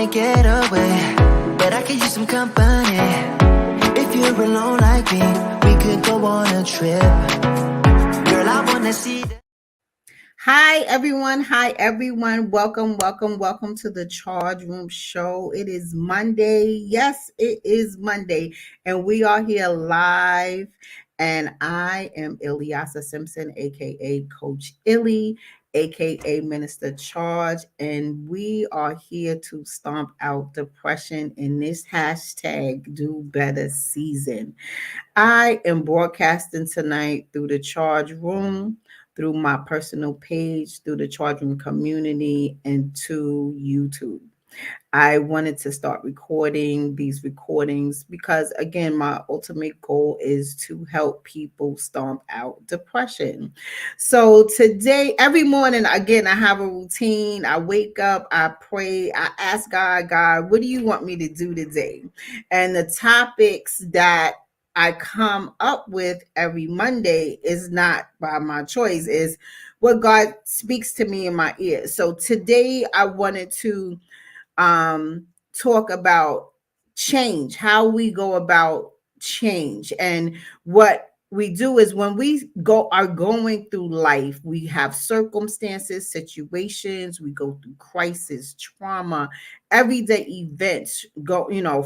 wanna get away, but I could use some company. If you're alone like me, we could go on a trip. Girl, I wanna see the Hi, everyone. Hi, everyone. Welcome to the Charge Room Show. It is Monday. Yes, it is Monday. And we are here live. And I am Ilyasa Simpson, aka Coach Illy, aka Minister Charge. And we are here to stomp out depression in this hashtag Do Better season. I am broadcasting tonight through the Charge Room, through my personal page, through the Charge Room community, and to YouTube. I wanted to start recording these recordings because, again, my ultimate goal is to help people stomp out depression. So, today, every morning, again, I have a routine. I wake up, I pray, I ask God, what do you want me to do today? And the topics that I come up with every Monday is not by my choice, is what God speaks to me in my ears. So, today, I wanted to talk about change, how we go about change. And what we do is when we are going through life, we have circumstances, situations, we go through crisis, trauma, everyday events,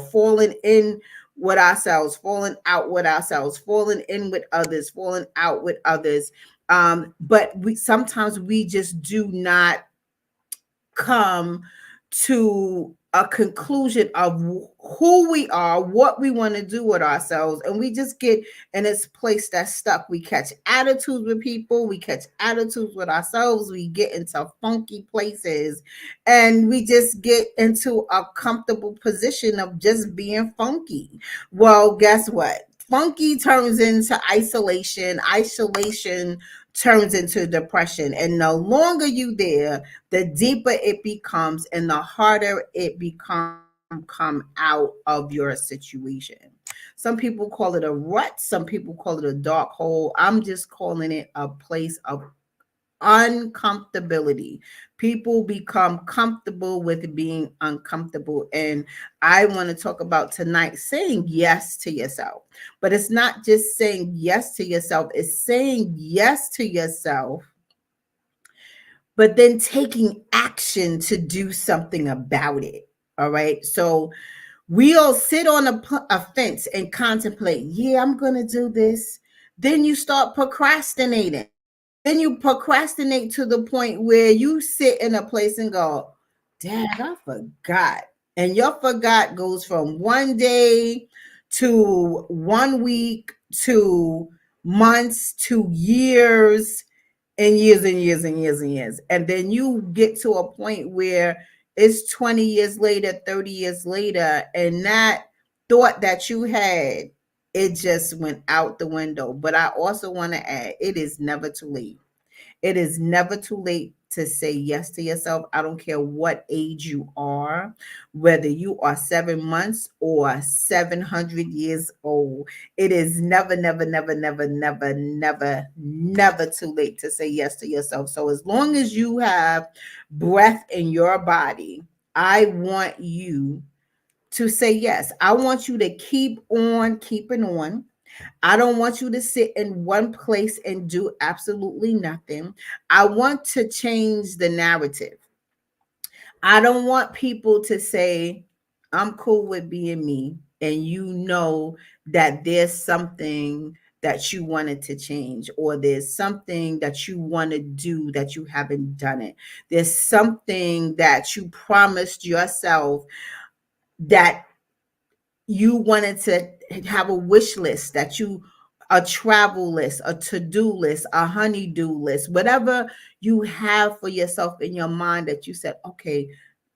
falling in with ourselves, falling out with ourselves, falling in with others, falling out with others. But we sometimes we just do not come to a conclusion of who we are, what we want to do with ourselves, and we just get in this place that's stuck. We catch attitudes with people, we catch attitudes with ourselves, we get into funky places, and we just get into a comfortable position of just being funky. Well, guess what? Funky turns into isolation turns into depression, and the longer you there, the deeper it becomes and the harder it becomes come out of your situation. Some people call it a rut, some people call it a dark hole. I'm just calling it a place of uncomfortability. People become comfortable with being uncomfortable. And I want to talk about tonight saying yes to yourself. But it's not just saying yes to yourself, it's saying yes to yourself, but then taking action to do something about it. All right. So we'll sit on a fence and contemplate, yeah, I'm going to do this. Then you start procrastinating. Then you procrastinate to the point where you sit in a place and go, Dad, I forgot. And your forgot goes from one day to 1 week to months to years and years and years and years and years. And then you get to a point where it's 20 years later, 30 years later, and that thought that you had, it just went out the window. But I also want to add, it is never too late. It is never too late to say yes to yourself. I don't care what age you are, whether you are 7 months or 700 years old. It is never too late to say yes to yourself. So, as long as you have breath in your body, I want you to say yes. I want you to keep on keeping on. I don't want you to sit in one place and do absolutely nothing. I want to change the narrative. I don't want people to say, I'm cool with being me, and you know that there's something that you wanted to change, or there's something that you want to do that you haven't done it. There's something that you promised yourself that you wanted to have a wish list, that you a travel list, a to-do list, a honey-do list, whatever you have for yourself in your mind that you said, okay,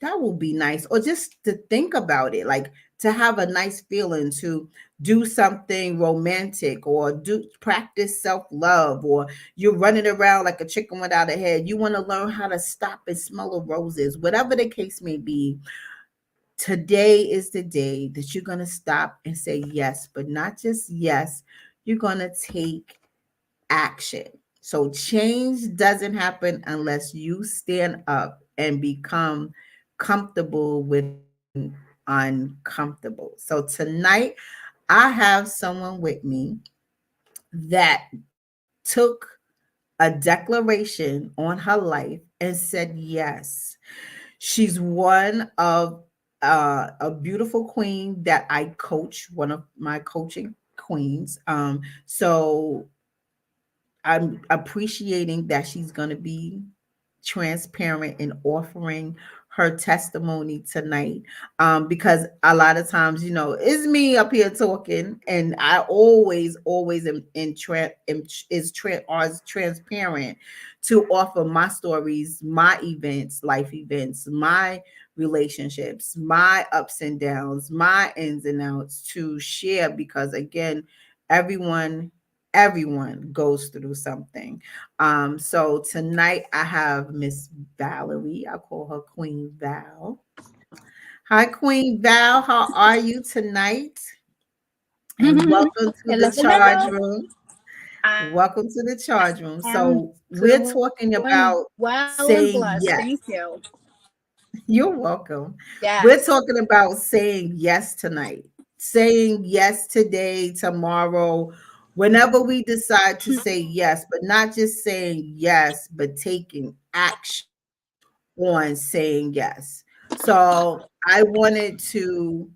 that will be nice. Or just to think about it, like to have a nice feeling, to do something romantic, or do practice self-love, or you're running around like a chicken without a head. You want to learn how to stop and smell the roses, whatever the case may be. Today is the day that you're going to stop and say yes, but not just yes, you're going to take action. So change doesn't happen unless you stand up and become comfortable with uncomfortable. So tonight, I have someone with me that took a declaration on her life and said yes. She's one of a beautiful queen that I coach, one of my coaching queens. So I'm appreciating that she's going to be transparent in offering her testimony tonight, because a lot of times, it's me up here talking, and I always am transparent to offer my stories, my events, life events, my relationships, my ups and downs, my ins and outs, to share, because again, everyone everyone goes through something. So tonight I have Miss Valerie. I call her Queen Val. Hi, Queen Val. How are you tonight? And welcome to Hello, the charge hello. room. I Welcome to the charge room. am So we're doing talking about well and blessed. saying Thank yes. you. You're welcome. We're Yes. talking about saying yes tonight, saying yes today, tomorrow, whenever we decide to say yes, but not just saying yes, but taking action on saying yes. So I wanted to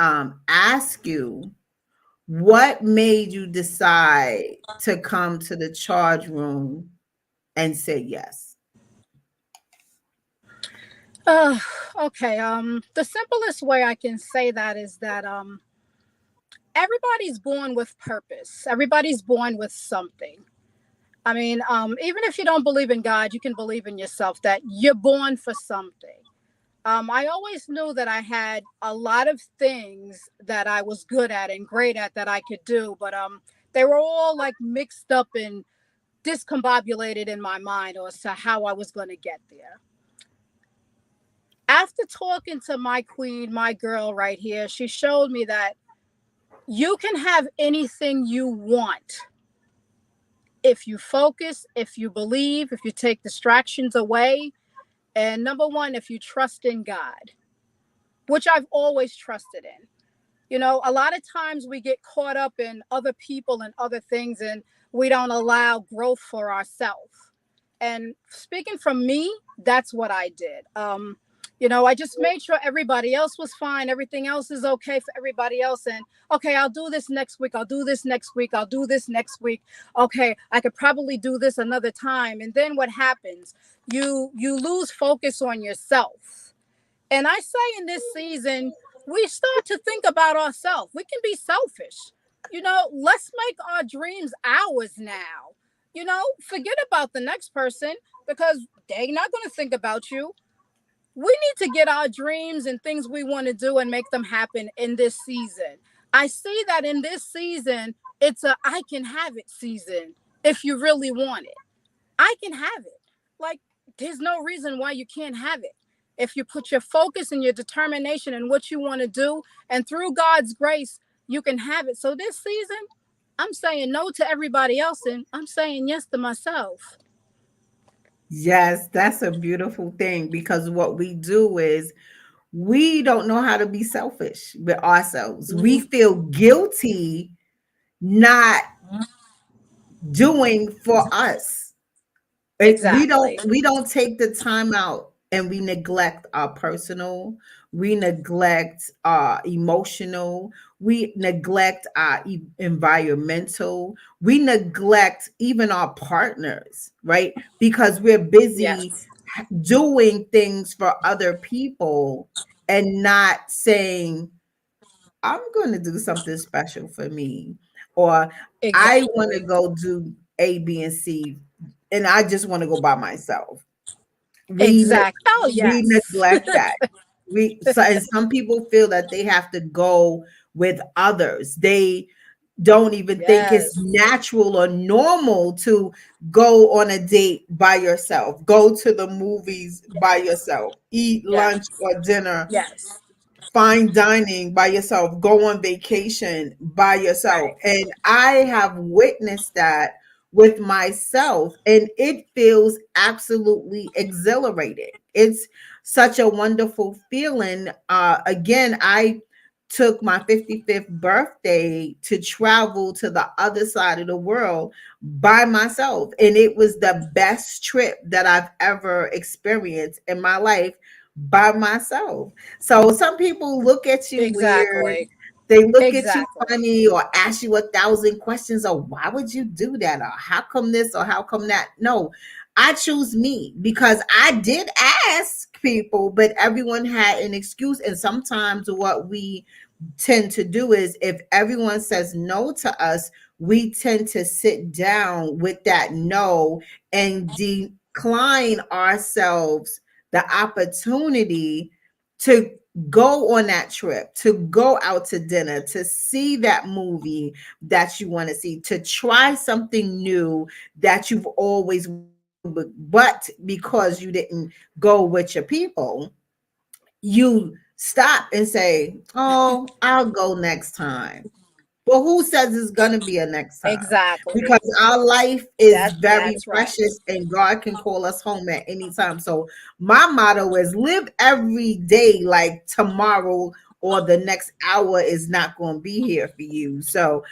ask you, what made you decide to come to the charge room and say yes? Uh, okay. The simplest way I can say that is that everybody's born with purpose. Everybody's born with something. I mean, even if you don't believe in God, you can believe in yourself that you're born for something. I always knew that I had a lot of things that I was good at and great at that I could do, but they were all like mixed up and discombobulated in my mind as to how I was going to get there. After talking to my queen, my girl right here, she showed me that you can have anything you want if you focus, if you believe, if you take distractions away, and number one, if you trust in God, which I've always trusted in. A lot of times we get caught up in other people and other things, and we don't allow growth for ourselves. And speaking from me, that's what I did. I just made sure everybody else was fine. Everything else is okay for everybody else. And okay, I'll do this next week. I'll do this next week. I'll do this next week. Okay, I could probably do this another time. And then what happens? You lose focus on yourself. And I say in this season, we start to think about ourselves. We can be selfish. Let's make our dreams ours now. Forget about the next person because they're not going to think about you. We need to get our dreams and things we want to do and make them happen in this season. I see that in this season, it's a I can have it season if you really want it. I can have it. Like, there's no reason why you can't have it. If you put your focus and your determination in what you want to do, and through God's grace, you can have it. So this season, I'm saying no to everybody else and I'm saying yes to myself. Yes, that's a beautiful thing, because what we do is we don't know how to be selfish with ourselves. We Mhm. feel guilty not doing for us. We don't Exactly. we don't take the time out, and we neglect our personal, we neglect our emotional, we neglect our environmental, we neglect even our partners, right? Because we're busy Yes. doing things for other people and not saying, I'm going to do something special for me, or I want to Exactly. go do A, B, and C, and I just want to go by myself. We ne- Exact. Oh, we yes. neglect that. And some people feel that they have to go with others. They don't even think it's Yes. natural or normal to go on a date by yourself, go to the movies by yourself, eat lunch Yes. or dinner, Yes. fine dining by yourself, go on vacation by yourself. Right. And I have witnessed that with myself, and it feels absolutely exhilarating. It's such a wonderful feeling. Again, I took my 55th birthday to travel to the other side of the world by myself. And it was the best trip that I've ever experienced in my life by myself. So some people look at you weird. Exactly. They look at you Exactly. funny or ask you 1,000 questions, or why would you do that? Or how come this or how come that? No, I choose me because I did ask people, but everyone had an excuse. And sometimes what we tend to do is if everyone says no to us, we tend to sit down with that no and decline ourselves the opportunity to go on that trip, to go out to dinner, to see that movie that you want to see, to try something new that you've always wanted to do, but because you didn't go with your people, you stop and say, "Oh, I'll go next time." Well, who says it's going to be a next time? Exactly. Because our life is very That's right. precious and God can call us home at any time. So, my motto is live every day like tomorrow or the next hour is not going to be here for you. So,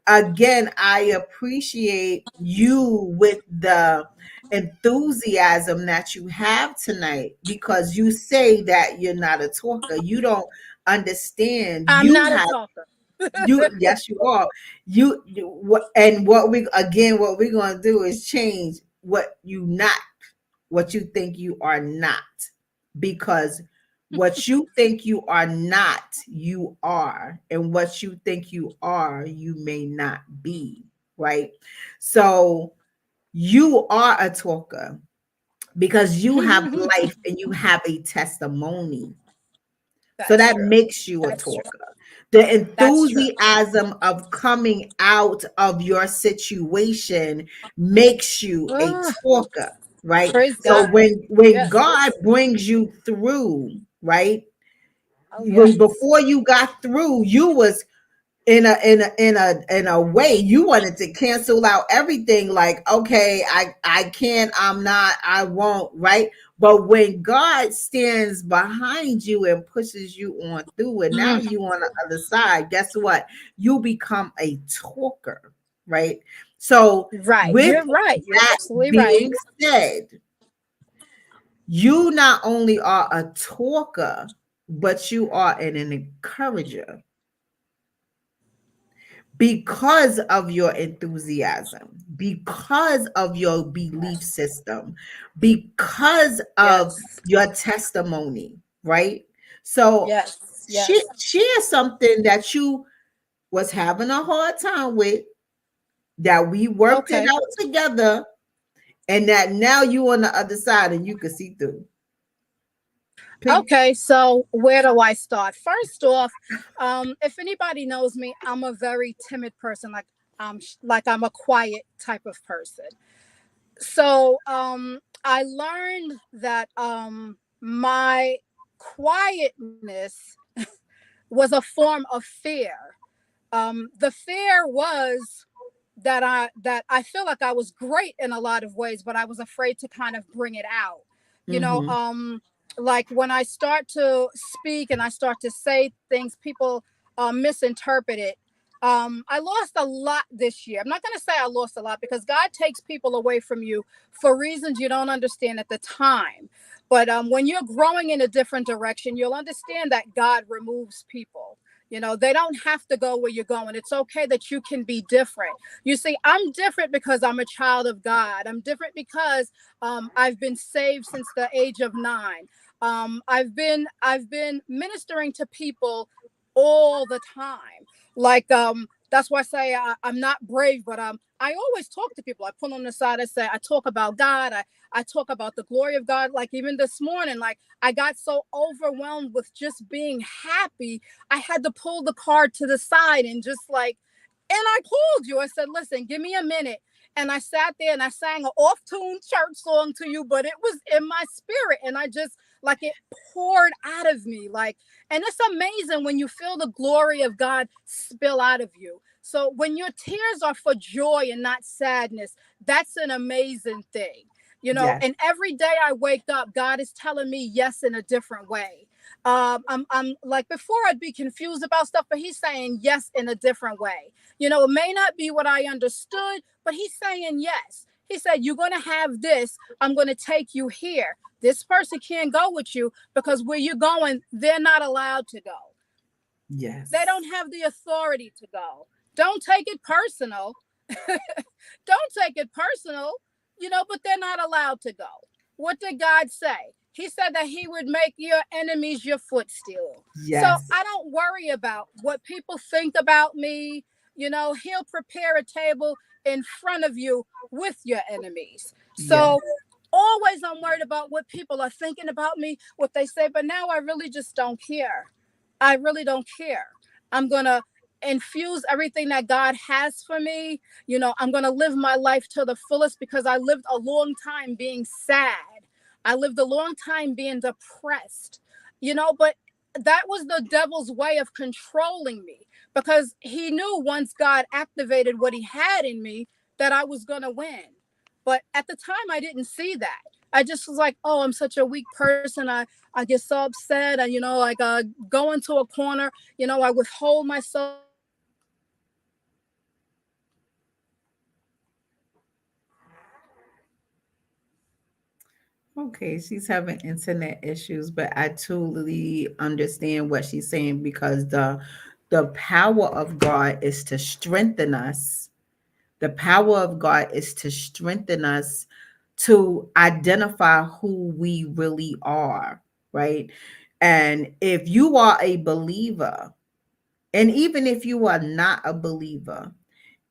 again, I appreciate you with the enthusiasm that you have tonight because you say that you're not a talker. You don't understand. I'm You not a have talker. you yes you are. And what we're going to do is change what you think you are not, because what you think you are not, you are, and what you think you are, you may not be, right? So you are a talker because you have life and you have a testimony. So That's that true. makes you a That's true. talker. The That's true. enthusiasm of coming out of your situation makes you a Ah, talker, right? praise So God. when Yes. God brings you through, right? Oh, When yes. before you got through, you was in a way you wanted to cancel out everything, like, okay, I can't, I'm not, I won't, right? But when God stands behind you and pushes you on through, and now Mm, you on the other side, guess what? You become a talker, right? So right. with You're right. You're that absolutely right. being said, you not only are a talker, but you are an encourager because of your enthusiasm, because of your belief Yes. system, because of Yes. your testimony, right? So Yes. Yes. share something that you was having a hard time with, that we worked it Okay. out together, and that now you on the other side and you can see through. Pick. Okay, so where do I start? First off, if anybody knows me, I'm a very timid person. Like I'm a quiet type of person. So I learned that my quietness was a form of fear. The fear was that I feel like I was great in a lot of ways, but I was afraid to kind of bring it out. You know, Mm-hmm. like when I start to speak and I start to say things, people misinterpret it. I lost a lot this year. I'm not going to say I lost a lot because God takes people away from you for reasons you don't understand at the time. But when you're growing in a different direction, you'll understand that God removes people. You know, they don't have to go where you're going. It's okay that you can be different. You see, I'm different because I'm a child of God. I'm different because I've been saved since the age of 9. I've been ministering to people all the time. Like that's why I say I'm not brave, but I always talk to people. I put on the side. I say I talk about God. I talk about the glory of God. Like even this morning, like I got so overwhelmed with just being happy, I had to pull the card to the side and just like, and I called you. I said, listen, give me a minute. And I sat there and I sang an off tune church song to you, but it was in my spirit. And I just, like, it poured out of me. Like, and it's amazing when you feel the glory of God spill out of you. So when your tears are for joy and not sadness, that's an amazing thing. Yes. And every day I wake up, God is telling me yes in a different way. I'm like, before I'd be confused about stuff, but he's saying yes in a different way. It may not be what I understood, but he's saying yes. He said, you're going to have this. I'm going to take you here. This person can't go with you because where you're going, they're not allowed to go. They Yes. don't have the authority to go. Don't take it personal. Don't take it personal, but they're not allowed to go. What did God say? He said that he would make your enemies your footstool. So Yes. I don't worry about what people think about me. He'll prepare a table in front of you with your enemies. Yes. So always I'm worried about what people are thinking about me, what they say, but now I really just don't care. I really don't care. I'm going to infuse everything that God has for me. I'm going to live my life to the fullest because I lived a long time being sad. I lived a long time being depressed, but that was the devil's way of controlling me because he knew once God activated what he had in me that I was going to win. But at the time, I didn't see that. I just was like, oh, I'm such a weak person. I get so upset. And, like go into a corner, I withhold myself. Okay, she's having internet issues, but I totally understand what she's saying because the power of God is to strengthen us. The power of God is to strengthen us to identify who we really are, right? And if you are a believer, and even if you are not a believer,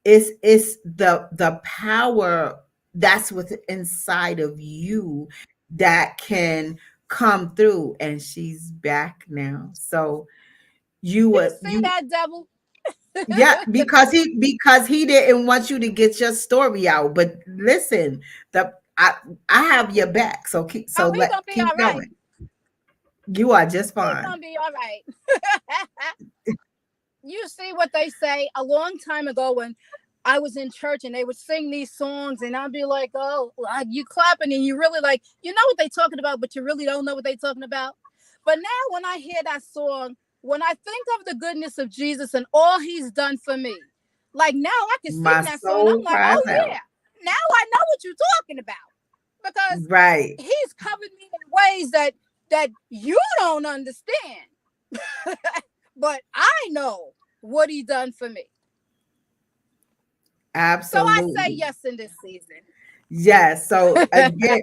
it's the power that's within inside of you that can come through. And she's back now. So you You would see you that, devil? yeah, because he didn't want you to get your story out. But listen, the I have your back. So Oh, he gonna let be keep all right. going. You are just He fine. gonna be all right. You see what they say a long time ago when I was in church and they would sing these songs and I'd be like, oh, like you clapping and you really like, what they talking about, but you really don't know what they talking about. But now when I hear that song, when I think of the goodness of Jesus and all he's done for me, like now I can sing My that song. I'm soul like, cries oh out. yeah, now I know what you're talking about because Right. he's covered me in ways that you don't understand. But I know what he done for me. So I say Absolutely. yes in this season. Yes. So again,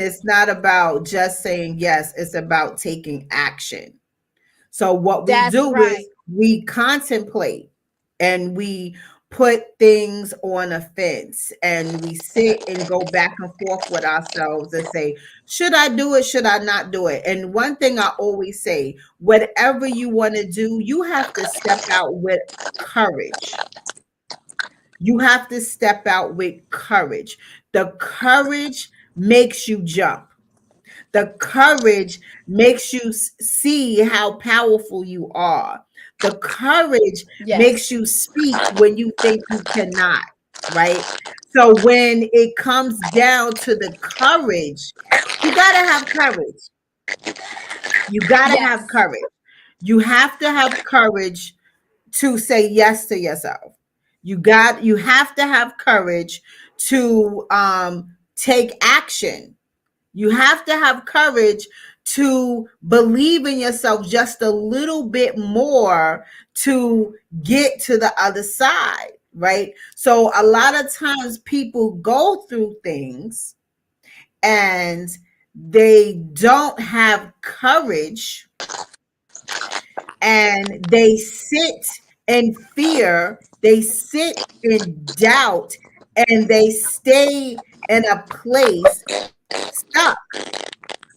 it's not about just saying yes, it's about taking action. So what we That's do right. is we contemplate and we put things on a fence and we sit and go back and forth with ourselves and say, should I do it? Should I not do it? And one thing I always say, whatever you want to do, you have to step out with courage. You have to step out with courage. The courage makes you jump. The courage makes you see how powerful you are. The courage makes Yes. you speak when you think you cannot, right? So when it comes down to the courage, you got to have courage. You got to have Yes. courage. You have to have courage to say yes to yourself. You have to have courage to take action. You have to have courage to believe in yourself just a little bit more to get to the other side, right? So a lot of times people go through things and they don't have courage and they sit in fear, they sit in doubt, and they stay in a place stuck.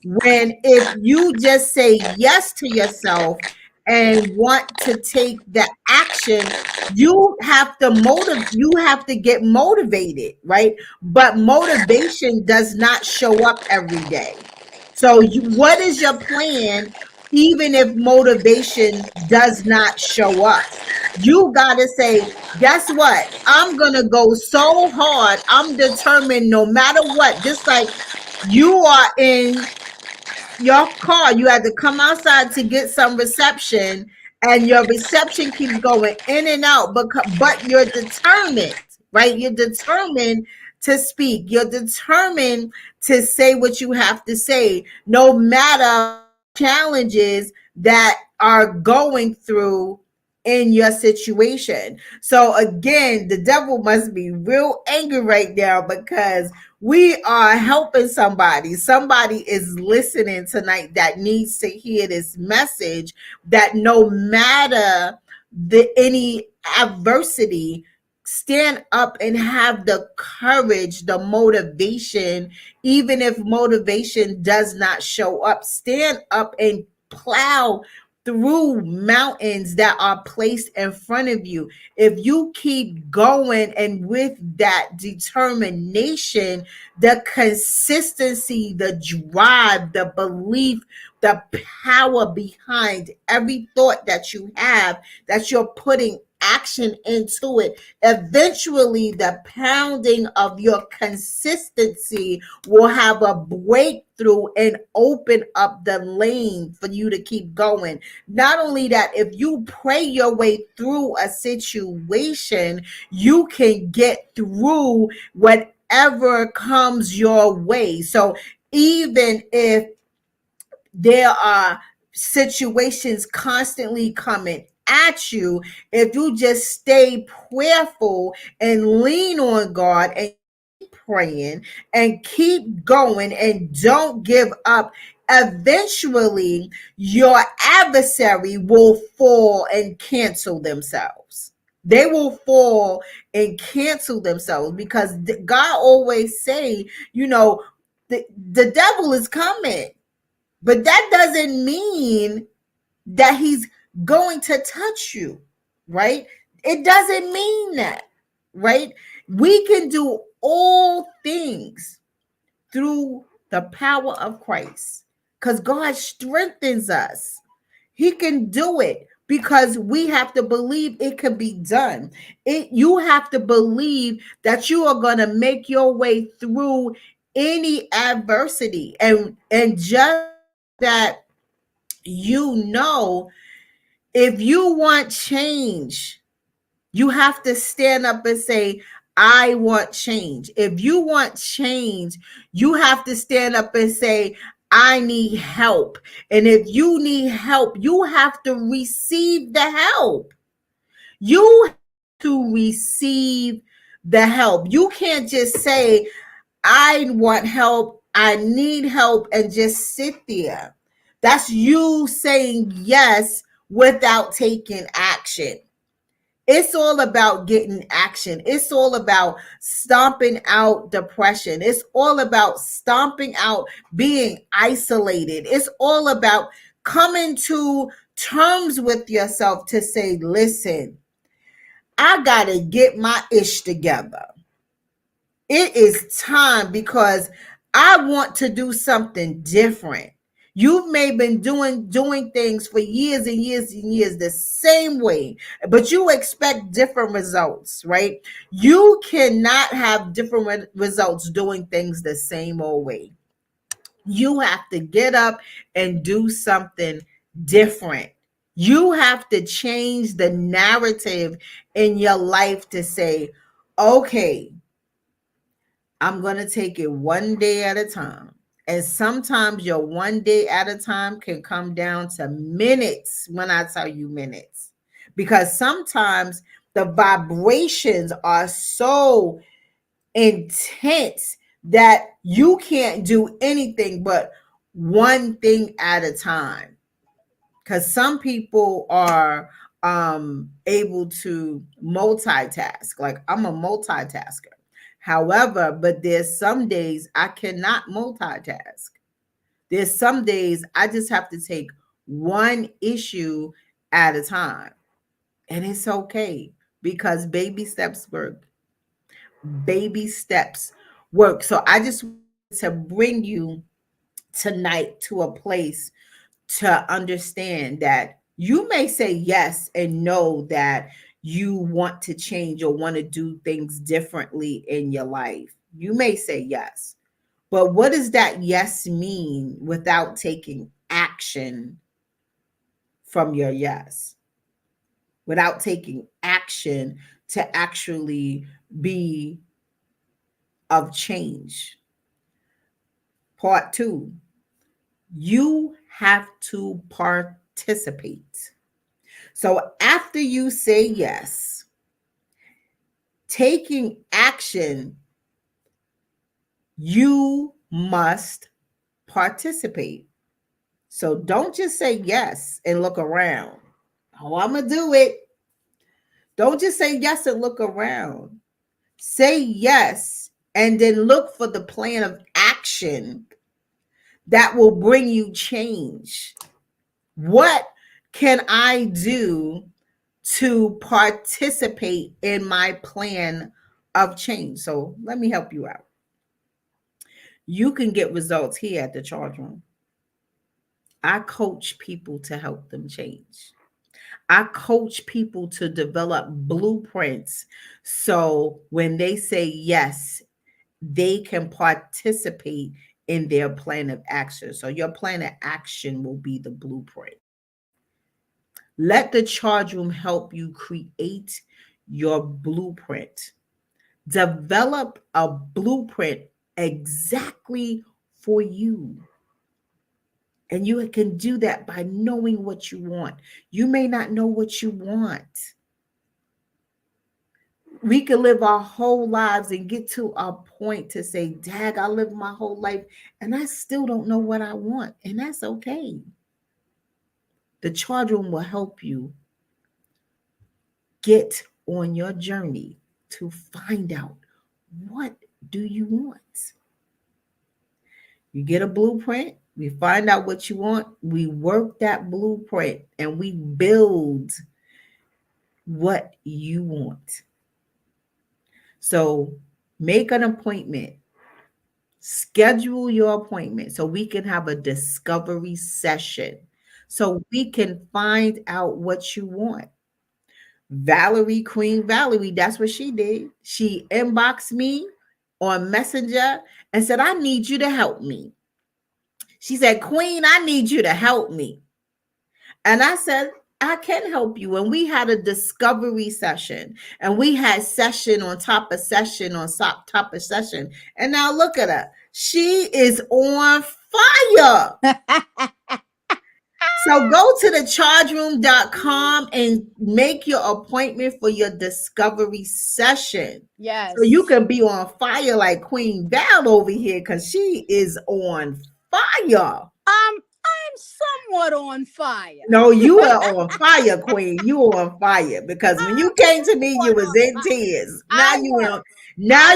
When if you just say yes to yourself and want to take the action, you have to get motivated, right? But motivation does not show up every day. So what is your plan even if motivation does not show up. You got to say, guess what? I'm going to go so hard. I'm determined no matter what. Just like you are in your car, you had to come outside to get some reception, and your reception keeps going in and out, but you're determined, right? You're determined to speak. You're determined to say what you have to say, no matter challenges that are going through in your situation. So again, the devil must be real angry right now because we are helping somebody. Somebody is listening tonight that needs to hear this message, that no matter any adversity, stand up and have the courage, the motivation, even if motivation does not show up, stand up and plow through mountains that are placed in front of you. If you keep going and with that determination, the consistency, the drive, the belief, the power behind every thought that you have, that you're putting action into it, eventually the pounding of your consistency will have a breakthrough and open up the lane for you to keep going. Not only that, if you pray your way through a situation, you can get through whatever comes your way. So even if there are situations constantly coming at you, if you just stay prayerful and lean on God and praying and keep going and don't give up, eventually your adversary will fall and cancel themselves. They will fall and cancel themselves because God always say, the devil is coming, but that doesn't mean that he's going to touch you, right? It doesn't mean that, right? We can do all things through the power of Christ because God strengthens us. He can do it because we have to believe it can be done. You have to believe that you are going to make your way through any adversity, and just that, if you want change, you have to stand up and say, I want change. If you want change, you have to stand up and say, I need help. And if you need help, you have to receive the help. You have to receive the help. You can't just say, I want help, I need help, and just sit there. That's you saying yes without taking action. It's all about getting action. It's all about stomping out depression. It's all about stomping out being isolated. It's all about coming to terms with yourself to say, listen, I got to get my ish together. It is time because I want to do something different. You've maybe been doing things for years and years and years the same way, but you expect different results, right? You cannot have different results doing things the same old way. You have to get up and do something different. You have to change the narrative in your life to say, okay, I'm going to take it one day at a time. And sometimes your one day at a time can come down to minutes when I tell you minutes. Because sometimes the vibrations are so intense that you can't do anything but one thing at a time. Because some people are able to multitask. Like I'm a multitasker. However, but there's some days I cannot multitask. There's some days I just have to take one issue at a time. And it's okay because baby steps work. Baby steps work. So I just want to bring you tonight to a place to understand that you may say yes and know that you want to change or want to do things differently in your life. You may say yes, but what does that yes mean without taking action from your yes? Without taking action to actually be of change. Part two, you have to participate. So after you say yes, taking action, you must participate. So don't just say yes and look around. Oh, I'm going to do it. Don't just say yes and look around. Say yes and then look for the plan of action that will bring you change. What can I do to participate in my plan of change? So let me help you out. You can get results here at the charge room. I coach people to help them change. I coach people to develop blueprints so when they say yes, they can participate in their plan of action. So your plan of action will be the blueprint. Let the charge room help you create your blueprint. Develop a blueprint exactly for you. And you can do that by knowing what you want. You may not know what you want. We could live our whole lives and get to a point to say, Dag, I lived my whole life and I still don't know what I want. And that's okay. The charge room will help you get on your journey to find out, what do you want? You get a blueprint, we find out what you want, we work that blueprint, and we build what you want. So make an appointment. Schedule your appointment so we can have a discovery session, so we can find out what you want. Valerie, Queen Valerie, that's what she did. She inboxed me on Messenger and said, I need you to help me. She said, Queen, I need you to help me. And I said, I can help you. And we had a discovery session, and we had session on top of session on top of session. And now look at her. She is on fire. So go to thechargeroom.com and make your appointment for your discovery session. Yes. So you can be on fire like Queen Val over here, because she is on fire. I'm somewhat on fire. No, you are on fire, Queen. You are on fire, because when you came to me, you was in tears. Now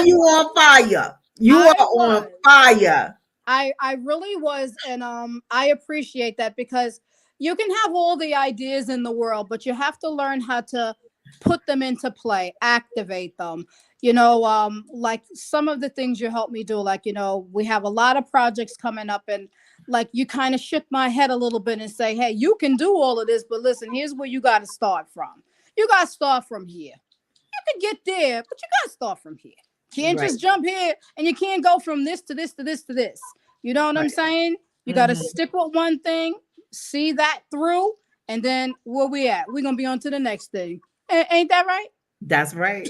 you on fire. You are on fire. I really was, and I appreciate that, because you can have all the ideas in the world, but you have to learn how to put them into play, activate them. Like some of the things you helped me do, like, we have a lot of projects coming up, and like you kind of shook my head a little bit and say, hey, you can do all of this, but listen, here's where you got to start from. You got to start from here. You can get there, but you got to start from here. Can't just jump here, and you can't go from this to this to this to this. You know what I'm saying? You got to stick with one thing, see that through, and then where we at? We're going to be on to the next thing. Ain't that right? That's right.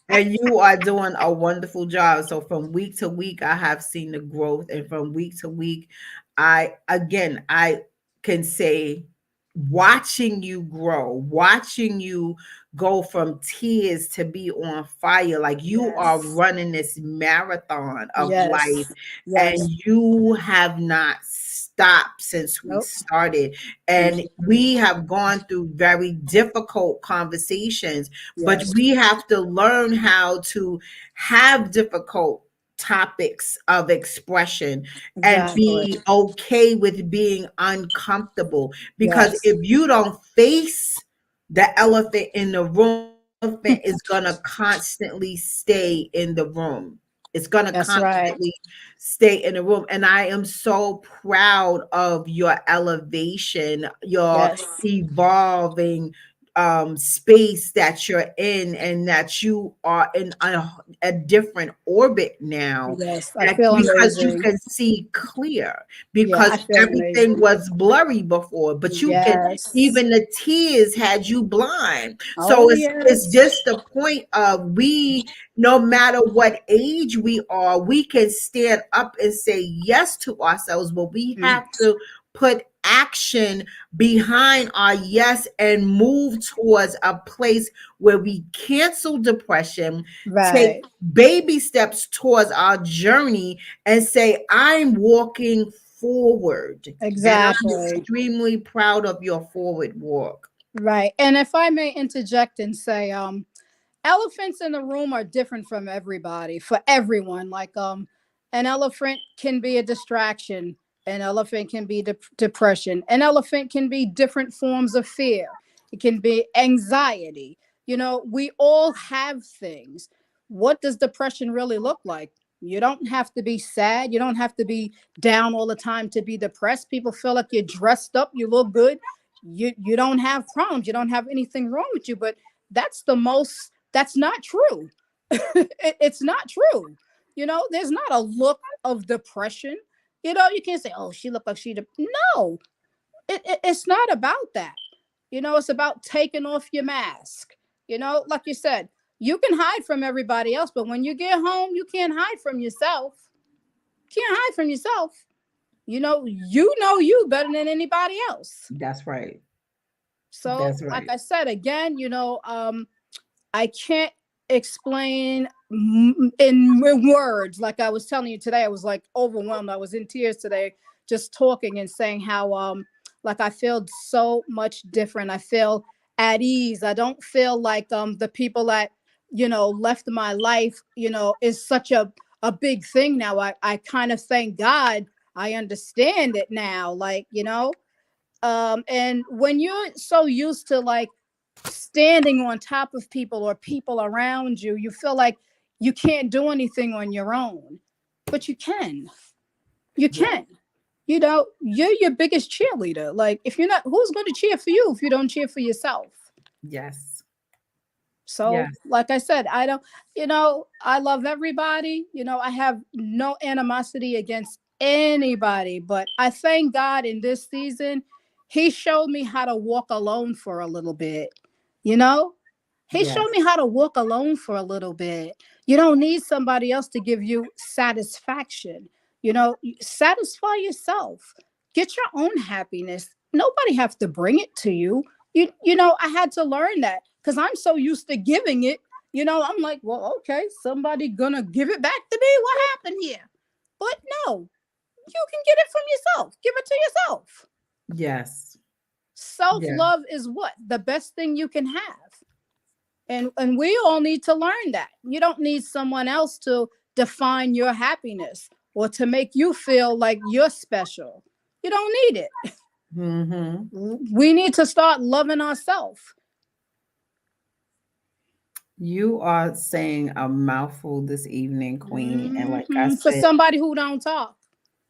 And you are doing a wonderful job. So from week to week, I have seen the growth. And from week to week, I can say, watching you grow, watching you go from tears to be on fire, like you are running this marathon of life, and you have not stopped since we started. And we have gone through very difficult conversations, but we have to learn how to have difficult topics of expression and be okay with being uncomfortable, because if you don't face the elephant in the room, the elephant is going to constantly stay in the room. It's going to That's right. constantly stay in the room. And I am so proud of your elevation, your Yes. evolving space that you're in, and that you are in a different orbit now, Yes. I that feel because you amazing. can see clear, Yeah, because I feel everything amazing. was blurry before, but you can, Yes. even the tears had you blind. So Oh, it's yes. just the point of, we, no matter what age we are, we can stand up and say yes to ourselves, but we Mm, have to put action behind our yes and move towards a place where we cancel depression, take right. baby steps towards our journey, and say, I'm walking forward. And I'm Exactly. extremely proud of your forward walk. Right. And if I may interject and say, elephants in the room are different from everybody, for everyone. Like an elephant can be a distraction, an elephant can be depression, an elephant can be different forms of fear, it can be anxiety. We all have things. What does depression really look like? You don't have to be sad, you don't have to be down all the time to be depressed. People feel like you're dressed up, you look good, you don't have problems, you don't have anything wrong with you. But that's not true. It's not true. There's not a look of depression. You can't say, oh, she looked like no, it's not about that. It's about taking off your mask. Like you said, you can hide from everybody else, but when you get home, you can't hide from yourself. Can't hide from yourself. You better than anybody else. That's right. So, That's like right. I said again, I can't explain in words. Like I was telling you today, I was like overwhelmed. I was in tears today, just talking and saying how like I feel so much different. I feel at ease. I don't feel like the people that left my life is such a big thing now. I kind of thank God I understand it now. Like and when you're so used to like standing on top of people or people around you, you feel like you can't do anything on your own. But you can. You Yeah. can. You're your biggest cheerleader. Like, if you're not, who's going to cheer for you if you don't cheer for yourself? Yes. So, Yes. like I said, I don't, I love everybody. I have no animosity against anybody, but I thank God in this season, He showed me how to walk alone for a little bit. You know, He showed Yes. me how to walk alone for a little bit. You don't need somebody else to give you satisfaction. Satisfy yourself. Get your own happiness. Nobody has to bring it to you. I had to learn that because I'm so used to giving it. I'm like, well, okay, somebody gonna give it back to me. What happened here? But no, you can get it from yourself. Give it to yourself. Yes. Self Yes. love is what the best thing you can have, and we all need to learn that. You don't need someone else to define your happiness or to make you feel like you're special. You don't need it. Mm-hmm. We need to start loving ourselves. You are saying a mouthful this evening, Queen. And like I For said, somebody who don't talk.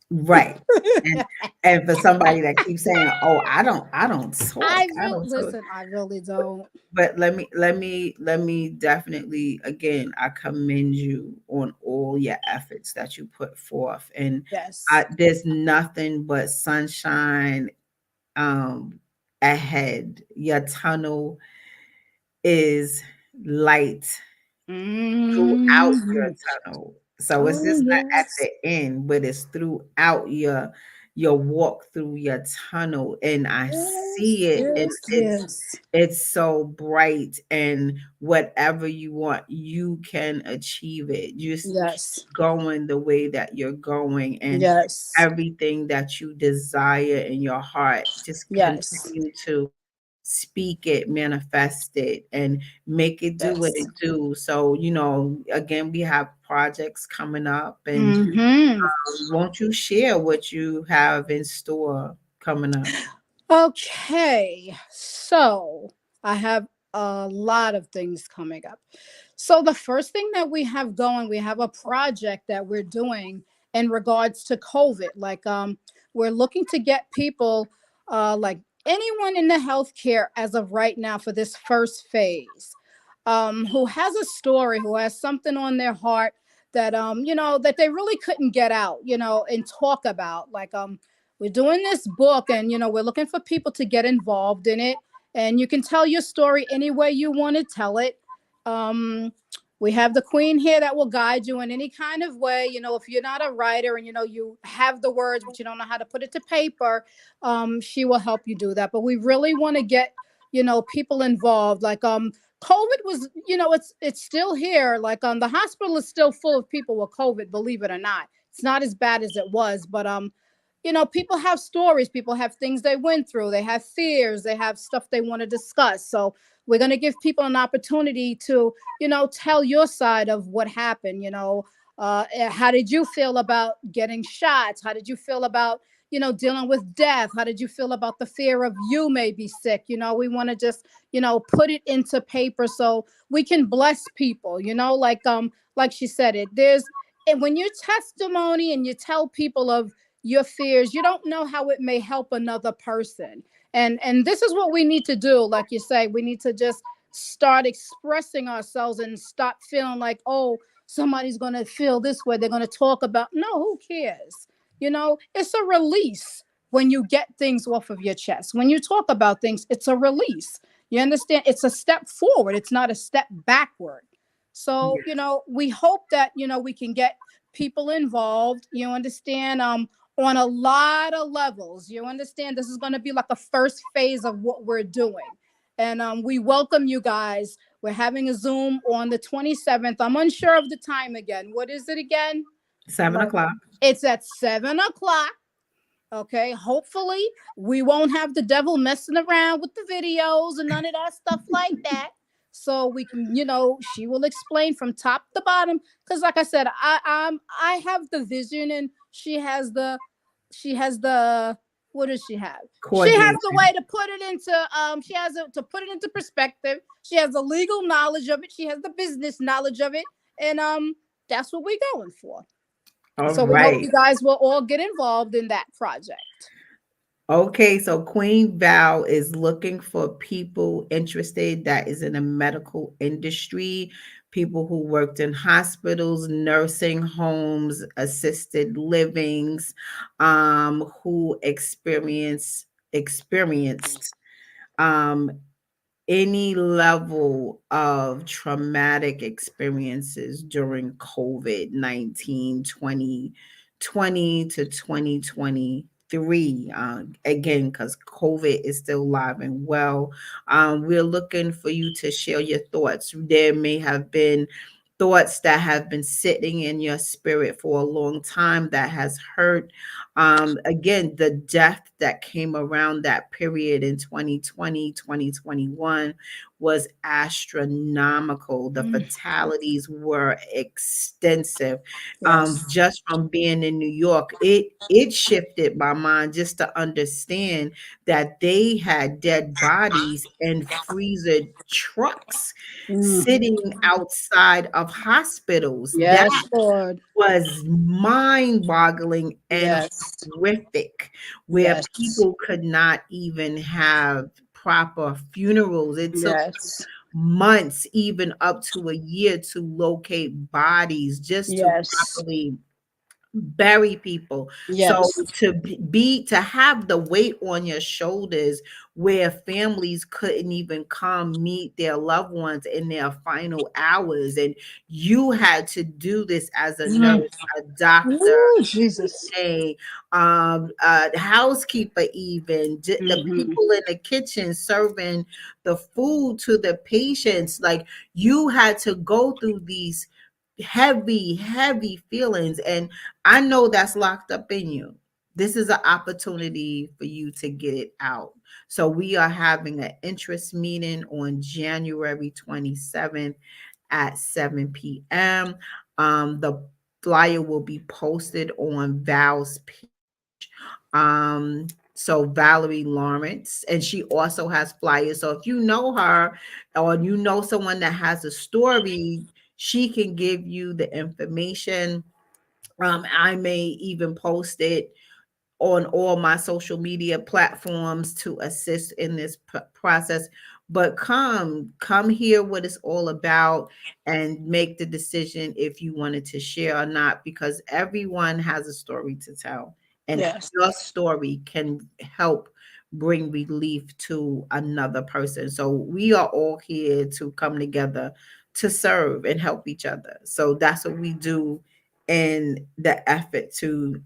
right. And and for somebody that keeps saying, "Oh, I don't talk. I I really don't talk." listen. I really don't. But let me definitely, again, I commend you on all your efforts that you put forth. And Yes. there's nothing but sunshine um ahead. Your tunnel is light throughout your Hmm. tunnel. So it's Oh just not at yes. the end, but it's throughout your walk through your tunnel. And I Yes. see it, and Yes. Yes. it's so bright, and whatever you want, you can achieve it. Just keep Yes. going the way that you're going, and Yes. everything that you desire in your heart, just Yes. continue to speak it, manifest it, and make it do what Yes. it do. So, again, we have projects coming up, and Hmm. won't you share what you have in store coming up? Okay. So I have a lot of things coming up. So the first thing that we have going, we have a project that we're doing in regards to COVID. Like we're looking to get people like anyone in the healthcare as of right now for this first phase, who has a story, who has something on their heart that that they really couldn't get out, and talk about. Like we're doing this book, and we're looking for people to get involved in it, and you can tell your story any way you want to tell it. um we have the queen here that will guide you in any kind of way. If you're not a writer and you have the words but you don't know how to put it to paper, she will help you do that. But we really want to get people involved. Like COVID was, it's still here. Like the hospital is still full of people with COVID, believe it or not. It's not as bad as it was, but people have stories, people have things they went through, they have fears, they have stuff they want to discuss. So we're going to give people an opportunity to tell your side of what happened. How did you feel about getting shots? How did you feel about dealing with death? How did you feel about the fear of you may be sick? We want to just put it into paper so we can bless people. Like she said, it there's and when your testimony and you tell people of your fears, you don't know how it may help another person. And this is what we need to do. Like you say, we need to just start expressing ourselves and stop feeling like, oh, somebody's going to feel this way, they're going to talk about. No, who cares? It's a release. When you get things off of your chest, when you talk about things, it's a release. You understand? It's a step forward, it's not a step backward. So we hope that we can get people involved. You understand? On a lot of levels. You understand? This is going to be like a first phase of what we're doing. And we welcome you guys. We're having a Zoom on the 27th. I'm unsure of the time again. What is it again? 7 o'clock. It's at 7 o'clock. Okay, hopefully we won't have the devil messing around with the videos and none of that stuff like that. So we can, she will explain from top to bottom. Because, like I said, I have the vision, and she has the what does she have? She has the Coordination. way to put it into she has to put it into perspective. She has the legal knowledge of it. She has the business knowledge of it, and that's what we're going for. All So we hope right. you guys will all get involved in that project. Okay, so Queen Val is looking for people interested that is in the medical industry, people who worked in hospitals, nursing homes, assisted livings, who experienced um any level of traumatic experiences during COVID-19 2020 to 2023. Again, because COVID is still alive and well. We're looking for you to share your thoughts. There may have been thoughts that have been sitting in your spirit for a long time that has hurt. Again, the death that came around that period in 2020, 2021 was astronomical. The Mm, fatalities were extensive. yes. Just from being in New York, it shifted my mind just to understand that they had dead bodies in freezer trucks Mhm. sitting outside of hospitals. That Yes, Lord. was mind-boggling and Yes. horrific, where Yes. people could not even have proper funerals. It took Yes. months, even up to a year, to locate bodies just to Yes. properly bury people. So Yes. to have the weight on your shoulders where families couldn't even come meet their loved ones in their final hours, and you had to do this as a nurse, Mm. a doctor, Ooh, Jesus. a housekeeper, even the Hmm. people in the kitchen serving the food to the patients. Like, you had to go through these heavy feelings, and I know that's locked up in you. This is an opportunity for you to get it out. So we are having an interest meeting on January 27th at 7 p.m. The flyer will be posted on Val's page. So Valerie Lawrence, and she also has flyers. So if you know her or you know someone that has a story, she can give you the information. I may even post it on all my social media platforms to assist in this process. But come hear what it's all about and make the decision if you wanted to share or not, because everyone has a story to tell, and Yes. your story can help bring relief to another person. So we are all here to come together to serve and help each other. So that's what we do in the effort to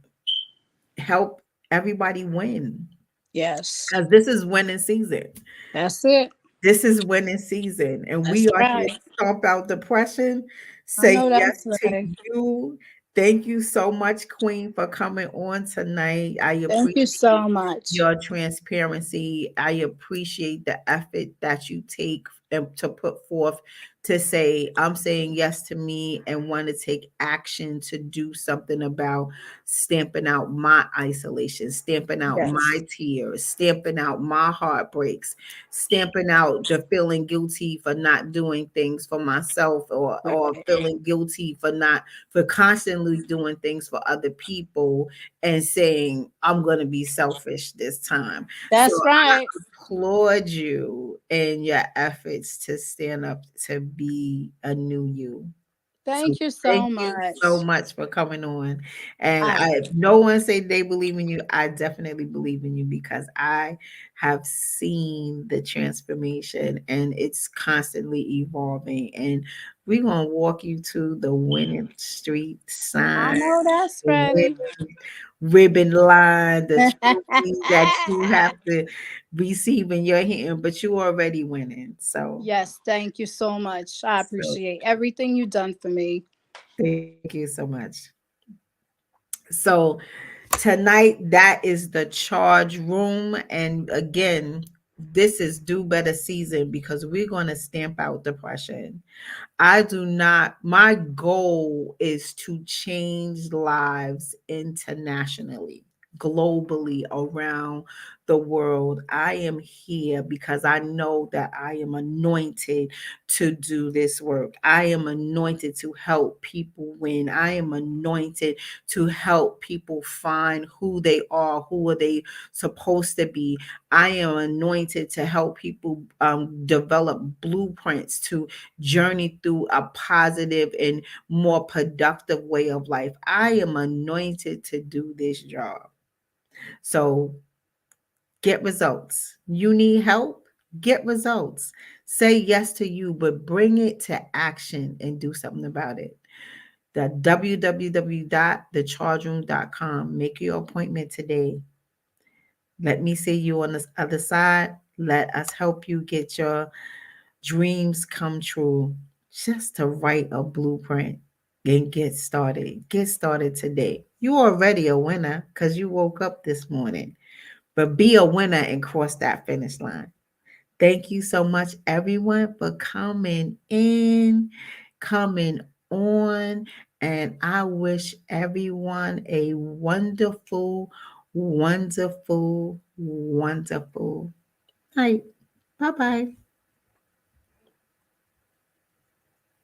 help everybody win, Yes. because this is winning season. That's it. This is winning season, and we That's are here right. to stomp out depression. I Say know yes that's to right. you. Thank you so much, Queen, for coming on tonight. I Thank you appreciate so much. your transparency. I appreciate the effort that you take and to put forth to say, I'm saying yes to me and want to take action to do something about stamping out my isolation, stamping out Yes. my tears, stamping out my heartbreaks, stamping out the feeling guilty for not doing things for myself, or Right. feeling guilty for not for constantly doing things for other people, and saying, I'm going to be selfish this time. So That's right. applaud you in your efforts to stand up to be a new you. So Thank you thank so you so much. much for coming on. And I I no one say they believe in you. I definitely believe in you because I have seen the transformation, and it's constantly evolving. And we're gonna walk you to the winning street I sign, know that's the right. winning ribbon line, the trophy that you have to receive in your hand, but you already winning. Yes, thank you so much. I So appreciate everything you've done for me. thank you so much. So tonight, that is the charge room. And again, this is do better season because we're going to stamp out depression. I do not, my goal is to change lives internationally, globally, around the world. I am here because I know that I am anointed to do this work. I am anointed to help people win. I am anointed to help people find who they are, who are they supposed to be. I am anointed to help people develop blueprints to journey through a positive and more productive way of life. I am anointed to do this job. So get results. You need help? Get results. Say yes to you, but bring it to action and do something about it. The www.thechargeroom.com. Make your appointment today. Let me see you on the other side. Let us help you get your dreams come true, just to write a blueprint and get started. Get started today. You're already a winner because you woke up this morning, but be a winner and cross that finish line. Thank you so much, everyone, for coming in, coming on. And I wish everyone a wonderful, wonderful, wonderful night. Bye bye.